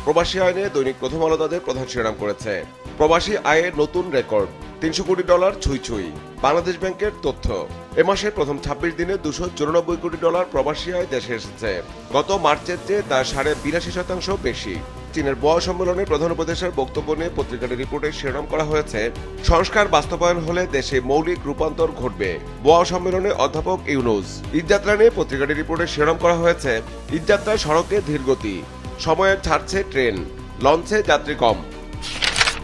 প্রবাসী আয় নিয়ে দৈনিক প্রথম আলো তাদের প্রধান শিরোনাম করেছে। প্রবাসী আয়ের নতুন রেকর্ড, $300 কোটি ছুঁই ছুঁই। বাংলাদেশ ব্যাংকের তথ্য, এ মাসের প্রথম 26 দিনে $294 কোটি প্রবাসী আয় দেশে এসেছে। গত মার্চের চেয়ে তা 82.5% বেশি। চীনের বোয়া সম্মেলনে প্রধান উপদেষ্টার বক্তব্য নিয়ে পত্রিকাটি রিপোর্টে শিরোনাম করা হয়েছে, সংস্কার বাস্তবায়ন হলে দেশে মৌলিক রূপান্তর ঘটবে। বোয়া সম্মেলনে অধ্যাপক ইউনুস। ঈদযাত্রা নিয়ে পত্রিকাটি রিপোর্টে শিরোনাম করা হয়েছে, ঈদযাত্রায় সড়কে ধীরগতি, সময়ের ছাড়ছে ট্রেন, লঞ্চে যাত্রী কম।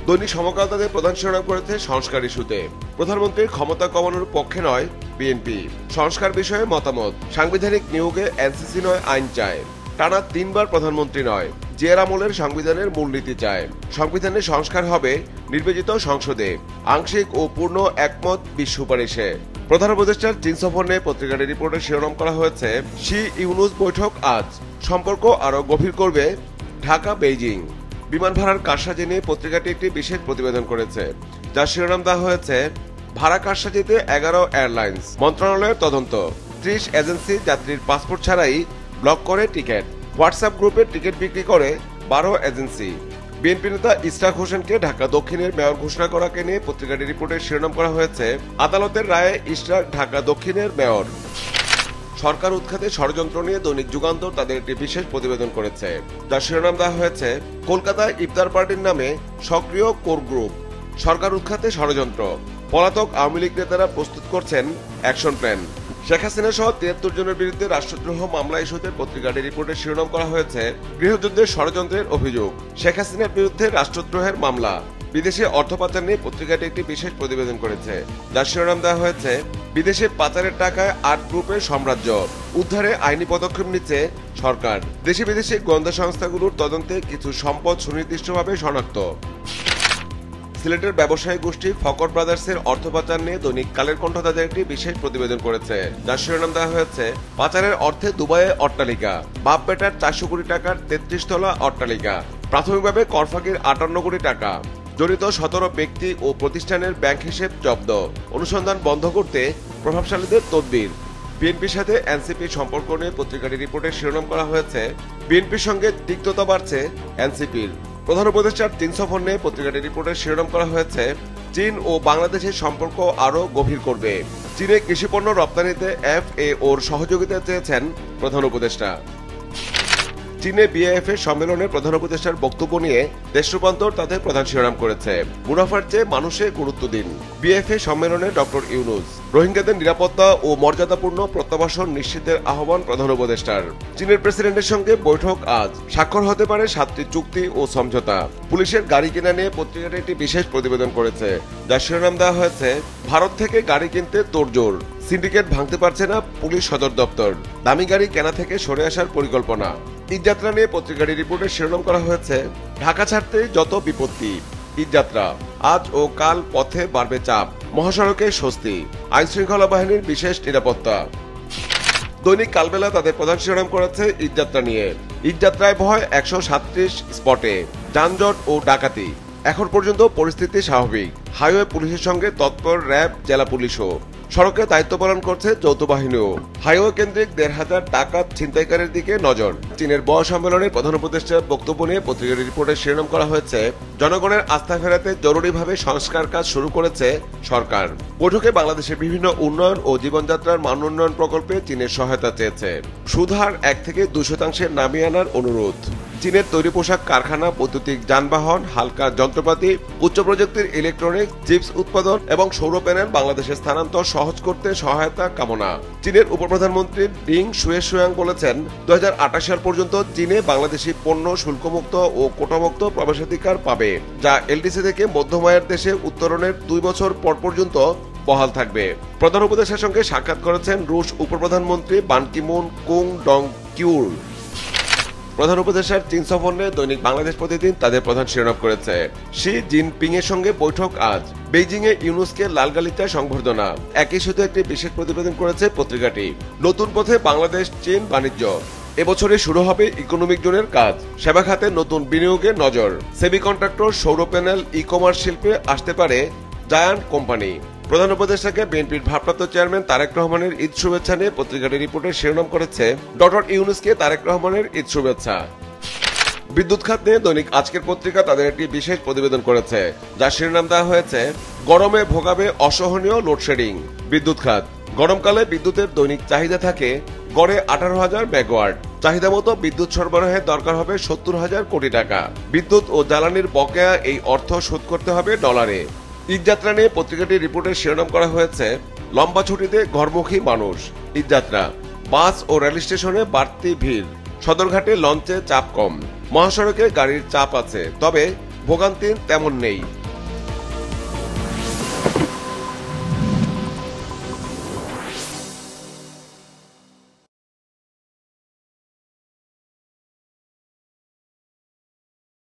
দৈনিক সমকাল তাদের প্রধান শিরোনাম করেছে সংস্কার ইস্যুতে। প্রধানমন্ত্রীর ক্ষমতা কমানোর পক্ষে নয় বিএনপি, সংস্কার বিষয়ে মতামত। সাংবিধানিক নিয়োগে এনসিসি নয় আইন চায়। টানা 3 বার প্রধানমন্ত্রী নয়, জিয়ার আমলের সংবিধানের মূলনীতি চায়। সংবিধানে সংস্কার হবে নির্বাচিত সংসদে, আংশিক ও পূর্ণ একমত 20 সুপারিশে। প্রধান উপদেষ্টার চীন সফর নিয়ে পত্রিকাটির রিপোর্টে শিরোনাম করা হয়েছে, শি ইউনুস বৈঠক আজ, সম্পর্ক আরো গভীর করবে ঢাকা বেইজিং। বিমান ভাড়ার কারসাজি নিয়ে পত্রিকাটি একটি বিশেষ প্রতিবেদন করেছে, যার শিরোনাম দেওয়া হয়েছে, ভাড়া কারসাজিতে 11 এয়ারলাইন্স, মন্ত্রণালয়ের তদন্ত। 30 এজেন্সি যাত্রীর পাসপোর্ট ছাড়াই ব্লক করে টিকিট। হোয়াটসঅ্যাপ গ্রুপে টিকিট বিক্রি করে 12 এজেন্সি। বিএনপি নেতা ইশরাক হোসেনকে ঢাকা দক্ষিণের মেয়র ঘোষণা করাকে নিয়ে পত্রিকাটির রিপোর্টে শিরোনাম করা হয়েছে, আদালতের রায়ে ইশরাক ঢাকা দক্ষিণের মেয়র। সরকার উৎখাতে ষড়যন্ত্র নিয়ে দৈনিক যুগান্তর তাদের একটি বিশেষ প্রতিবেদন করেছে, যার শিরোনাম দেওয়া হয়েছে, কলকাতায় ইফতার পার্টির নামে সক্রিয় কোর গ্রুপ, সরকার উৎখাতে ষড়যন্ত্র। পলাতক আওয়ামী লীগ নেতারা প্রস্তুত করছেন অ্যাকশন প্ল্যান। শেখ হাসিনা সহ 73 জনের বিরুদ্ধে রাষ্ট্রদ্রোহ মামলা ইস্যুতে পত্রিকাটির রিপোর্টে শিরোনাম করা হয়েছে, গৃহযুদ্ধের ষড়যন্ত্রের অভিযোগ, শেখ হাসিনার বিরুদ্ধে রাষ্ট্রদ্রোহের মামলা। বিদেশে অর্থ পাচার নিয়ে পত্রিকাটি একটি বিশেষ প্রতিবেদন করেছে, যার শিরোনাম দেওয়া হয়েছে, বিদেশে পাচারের টাকায় 8 গ্রুপের সাম্রাজ্য, উদ্ধারে আইনি পদক্ষেপ নিচ্ছে সরকার। দেশে বিদেশে গোয়েন্দা সংস্থাগুলোর তদন্তে কিছু সম্পদ সুনির্দিষ্টভাবে শনাক্ত। সিলেটের ব্যবসায়ী গোষ্ঠী ফকর ব্রাদার্সের অর্থ পাচার নিয়ে দৈনিক কালের কণ্ঠ তাদের একটি বিশেষ প্রতিবেদন করেছে, যার শিরোনাম দেওয়া হয়েছে, পাচারের অর্থে দুবাইয়ে অট্টালিকা, বাপ বেটার 400 কোটি টাকার 33 তলা অট্টালিকা, প্রাথমিকভাবে করফাকির 58 কোটি টাকা, জড়িত 17 ব্যক্তি ও প্রতিষ্ঠানের ব্যাংক হিসেব জব্দ, অনুসন্ধান বন্ধ করতে প্রভাবশালীদের তদবির। বিএনপির সাথে এনসিপির সম্পর্ক নিয়ে পত্রিকাটির রিপোর্টে শিরোনাম করা হয়েছে, বিএনপির সঙ্গে তিক্ততা বাড়ছে এনসিপির। প্রধান উপদেষ্টার চীন সফর নিয়ে পত্রিকাটির রিপোর্টে শিরোনাম করা হয়েছে, চীন ও বাংলাদেশের সম্পর্ক আরও গভীর করবে। চীনে কৃষিপণ্য রপ্তানিতে FAOর সহযোগিতা চেয়েছেন প্রধান উপদেষ্টা। চীনে বিএএফ এর সম্মেলনে প্রধান উপদেষ্টার বক্তব্য নিয়ে দেশ রূপান্তর তাদের প্রধান শিরোনাম করেছে, মুনাফার চেয়ে মানুষে গুরুত্ব দিন। বিএএফ এর সম্মেলনে ডক্টর ইউনুস। রোহিঙ্গাদের নিরাপত্তা ও মর্যাদাপূর্ণ প্রত্যাবাসন নিশ্চিতের আহ্বান প্রধান উপদেষ্টার। চীনের প্রেসিডেন্টের সঙ্গে বৈঠক আজ, স্বাক্ষর হতে পারে 7টি চুক্তি ও সমঝোতা। পুলিশের গাড়ি কেনা নিয়ে পত্রিকাটি একটি বিশেষ প্রতিবেদন করেছে, যার শিরোনাম দেওয়া হয়েছে, ভারত থেকে গাড়ি কিনতে তোড়জোড়, সিন্ডিকেট ভাঙতে পারছে না পুলিশ সদর দপ্তর, দামি গাড়ি কেনা থেকে সরে আসার পরিকল্পনা। ঈদযাত্রা নিয়ে পত্রিকাটির রিপোর্টে শিরোনাম করা হয়েছে, ঢাকা ছাড়তে যত বিপত্তি, ঈদযাত্রা, আজ ও কাল পথে বাড়বে চাপ, মহাসড়কে স্বস্তি, আইন শৃঙ্খলা বাহিনীর বিশেষ নিরাপত্তা। দৈনিক কালবেলা তাদের প্রধান শিরোনাম করেছে ঈদযাত্রা নিয়ে, ঈদযাত্রায় ভয় 137 স্পটে, যানজট ও ডাকাতি, এখন পর্যন্ত পরিস্থিতি স্বাভাবিক। হাইওয়ে পুলিশের সঙ্গে তৎপর র্যাব, জেলা পুলিশও, সড়কে দায়িত্ব পালন করছে যৌথ বাহিনীও। হাইওয়ে কেন্দ্রিক 1,500 ডাকাত ছিনতাইকারীর দিকে নজর। চীনের বোয়া সম্মেলনে প্রধান উপদেষ্টার বক্তব্য নিয়ে পত্রিকার রিপোর্টে শিরোনাম করা হয়েছে, জনগণের আস্থা ফেরাতে জরুরিভাবে সংস্কার কাজ শুরু করেছে সরকার। বৈঠকে বাংলাদেশের বিভিন্ন উন্নয়ন ও জীবনযাত্রার মান উন্নয়ন প্রকল্পে চীনের সহায়তা চেয়েছে। সুদহার 1 থেকে 2% নামিয়ে আনার অনুরোধ। চীনের তৈরি পোশাক কারখানা, বৈদ্যুতিক যানবাহন, হালকা যন্ত্রপাতি, উচ্চ প্রযুক্তির ইলেকট্রনিক্স, চিপস উৎপাদন এবং সৌর প্যানেল বাংলাদেশে স্থানান্তর সহজ করতে সহায়তা কামনা। চীনের উপপ্রধানমন্ত্রী ডিং শুয়েশুয়াং বলেছেন, 2028 সাল পর্যন্ত চীনে বাংলাদেশি পণ্য শুল্কমুক্ত ও কোটামুক্ত প্রবেশাধিকার পাবে, যা এলডিসি থেকে মধ্যম আয়ের দেশে উত্তরণের 2 বছর পর পর্যন্ত বহাল থাকবে। প্রধান উপদেষ্টার সঙ্গে সাক্ষাৎ করেছেন রুশ উপপ্রধানমন্ত্রী বান কি মুন কুং ডং কিউল। প্রধান উপদেষ্টার চীন সফর নিয়ে দৈনিক বাংলাদেশ প্রতিদিন তাদের প্রধান শিরোনাম করেছে, শি জিনপিং এর সঙ্গে বৈঠক আজ, বেইজিং এ ইউনুসকে লালগালিচায় সংবর্ধনা। একই সাথে একটি বিশেষ প্রতিবেদন করেছে পত্রিকাটি। নতুন পথে বাংলাদেশ চীন বাণিজ্য, এবছরে শুরু হবে ইকোনমিক জোনের কাজ, সেবা খাতে নতুন বিনিয়োগের নজর, সেমিকন্ডাক্টর, সৌর প্যানেল, ই-কমার্স শিল্পে আসতে পারে জায়ান্ট কোম্পানি। প্রধান উপদেষ্টাকে বিএনপির ভারপ্রাপ্ত চেয়ারম্যান তারেক রহমানের ঈদ শুভেচ্ছা নিয়ে পত্রিকাটির রিপোর্টে শিরোনাম করেছে, ডক্টর ইউনুসকে তারেক রহমানের ঈদ শুভেচ্ছা। বিদ্যুৎ খাত নিয়ে দৈনিক আজকের পত্রিকা তাদের একটি বিশেষ প্রতিবেদন করেছে, যার শিরোনাম দেওয়া হয়েছে গরমে ভোগাবে অসহনীয় লোডশেডিং। বিদ্যুৎ খাত গরমকালে বিদ্যুতের দৈনিক চাহিদা থাকে গড়ে 18,000 মেগাওয়াট। চাহিদা মতো বিদ্যুৎ সরবরাহে দরকার হবে 70,000 কোটি টাকা। বিদ্যুৎ ও জ্বালানির বকেয়া এই অর্থ শোধ করতে হবে ডলারে। ঈদযাত্রা নিয়ে পত্রিকাটির রিপোর্টের শিরোনাম করা হয়েছে লম্বা ছুটিতে ঘরমুখী মানুষ। ঈদযাত্রা বাস ও রেল স্টেশনে বাড়তি ভিড়, সদরঘাটে লঞ্চে চাপ কম, মহাসড়কে গাড়ির চাপ আছে, তবে ভোগান্তি তেমন নেই।